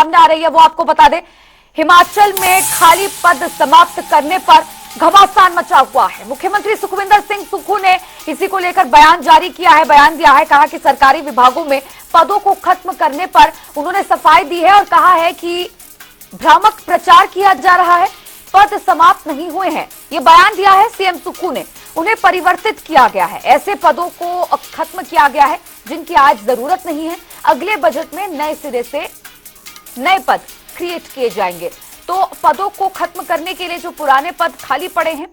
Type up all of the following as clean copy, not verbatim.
सामने आ रही है वो आपको बता दें। हिमाचल में खाली पद समाप्त करने पर घमासान मचा हुआ है। मुख्यमंत्री सुखविंदर सिंह सुक्खू ने इसी को लेकर बयान जारी किया है, बयान दिया है। कहा कि सरकारी विभागों में पदों को खत्म करने पर उन्होंने सफाई दी है और कहा है कि भ्रामक प्रचार किया जा रहा है, पद समाप्त नहीं हुए हैं। ये बयान दिया है सीएम सुक्खू ने। उन्हें परिवर्तित किया गया है, ऐसे पदों को खत्म किया गया है जिनकी आज जरूरत नहीं है। अगले बजट में नए सिरे से नए पद क्रिएट किए जाएंगे। तो पदों को खत्म करने के लिए जो पुराने पद खाली पड़े हैं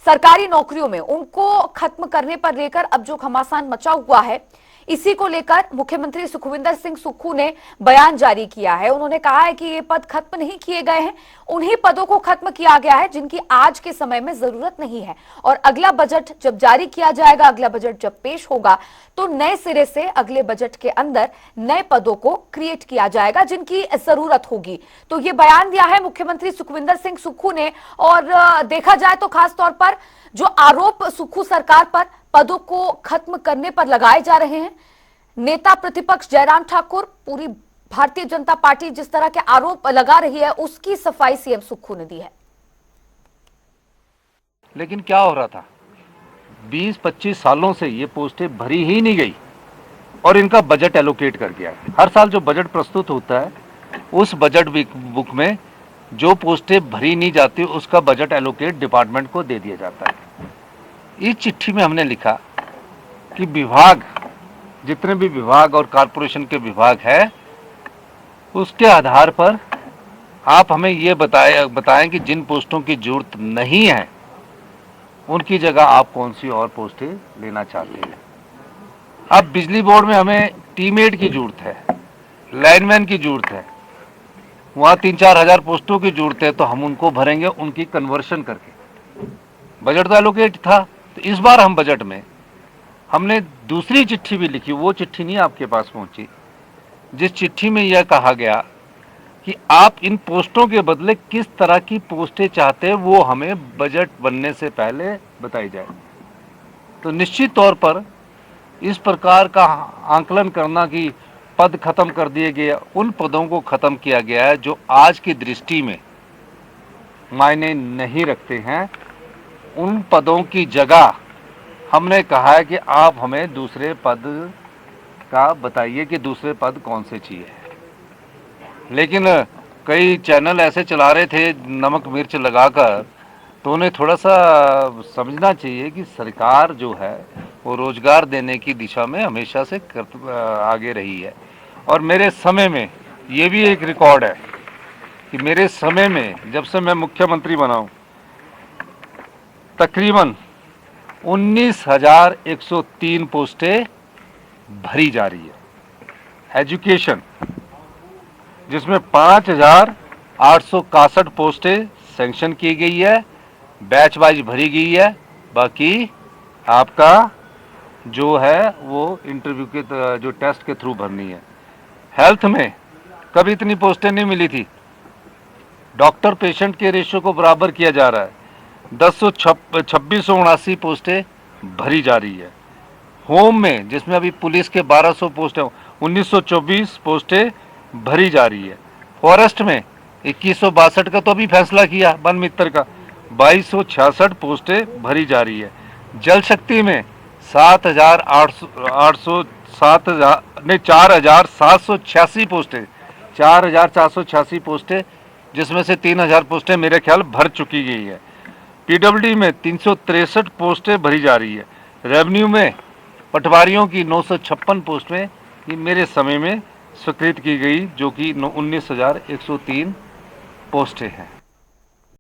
सरकारी नौकरियों में, उनको खत्म करने पर लेकर अब जो घमासान मचा हुआ है, इसी को लेकर मुख्यमंत्री सुखविंदर सिंह सुक्खू ने बयान जारी किया है। उन्होंने कहा है कि ये पद खत्म नहीं किए गए हैं, उन्हीं पदों को खत्म किया गया है जिनकी आज के समय में जरूरत नहीं है। और अगला बजट जब जारी किया जाएगा, अगला बजट जब पेश होगा, तो नए सिरे से अगले बजट के अंदर नए पदों को क्रिएट किया जाएगा जिनकी जरूरत होगी। तो ये बयान दिया है मुख्यमंत्री सुखविंदर सिंह सुक्खू ने। और देखा जाए तो खास तौर पर जो आरोप सुक्खू सरकार पर पदों को खत्म करने पर लगाए जा रहे हैं, नेता प्रतिपक्ष जयराम ठाकुर, पूरी भारतीय जनता पार्टी जिस तरह के आरोप लगा रही है, उसकी सफाई सीएम सुक्खू ने दी है। लेकिन क्या हो रहा था, 20-25 सालों से ये पोस्टें भरी ही नहीं गई और इनका बजट एलोकेट कर दिया है। हर साल जो बजट प्रस्तुत होता है, उस बजट बुक में जो पोस्टें भरी नहीं जाती उसका बजट एलोकेट डिपार्टमेंट को दे दिया जाता है। इस चिट्ठी में हमने लिखा कि विभाग, जितने भी विभाग और कारपोरेशन के विभाग है, उसके आधार पर आप हमें ये बताएं कि जिन पोस्टों की जरूरत नहीं है उनकी जगह आप कौन सी और पोस्टें लेना चाहते हैं। अब बिजली बोर्ड में हमें टीमएड की जरूरत है, लाइनमैन की जरूरत है, वहाँ 3-4 हजार पोस्टों की जरूरत है, तो हम उनको भरेंगे उनकी कन्वर्शन करके। बजट तो एलोकेट था। तो इस बार हम बजट में हमने दूसरी चिट्ठी भी लिखी, वो चिट्ठी नहीं आपके पास पहुंची, जिस चिट्ठी में यह कहा गया कि आप इन पोस्टों के बदले किस तरह की पोस्टें चाहते हैं वो हमें बजट बनने से पहले बताई जाए। तो निश्चित तौर पर इस प्रकार का आंकलन करना कि पद खत्म कर दिए गए, उन पदों को खत्म किया गया है जो आज की दृष्टि में मायने नहीं रखते हैं। उन पदों की जगह हमने कहा है कि आप हमें दूसरे पद का बताइए कि दूसरे पद कौन से चाहिए। लेकिन कई चैनल ऐसे चला रहे थे नमक मिर्च लगाकर, तो उन्हें थोड़ा सा समझना चाहिए कि सरकार जो है वो रोजगार देने की दिशा में हमेशा से आगे रही है। और मेरे समय में ये भी एक रिकॉर्ड है कि मेरे समय में जब से मैं मुख्यमंत्री बना हूँ, तकरीबन 19,103 पोस्टें भरी जा रही है। एजुकेशन, जिसमें 5,861 पोस्टें सैंक्शन की गई है, बैच वाइज भरी गई है, बाकी आपका जो है वो इंटरव्यू के जो टेस्ट के थ्रू भरनी है। हेल्थ में कभी इतनी पोस्टें नहीं मिली थी। डॉक्टर पेशेंट के रेशियो को बराबर किया जा रहा है। 2679 पोस्टें भरी जा रही है। होम में, जिसमें अभी पुलिस के 1200 पोस्टें, 1924 पोस्टें भरी जा रही है। फॉरेस्ट में 2162 का तो अभी फैसला किया वन मित्र का, 2266 पोस्टें भरी जा रही है। जल शक्ति में 4,786 पोस्टें, 4,486 पोस्टें, जिसमें से 3,000 पोस्टें मेरे ख्याल भर चुकी गई है। पीडब्ल्यूडी में 363 पोस्टें भरी जा रही है। रेवेन्यू में पटवारियों की 956 पोस्टें ये मेरे समय में स्वीकृत की गई, जो कि 19,103 पोस्टें हैं।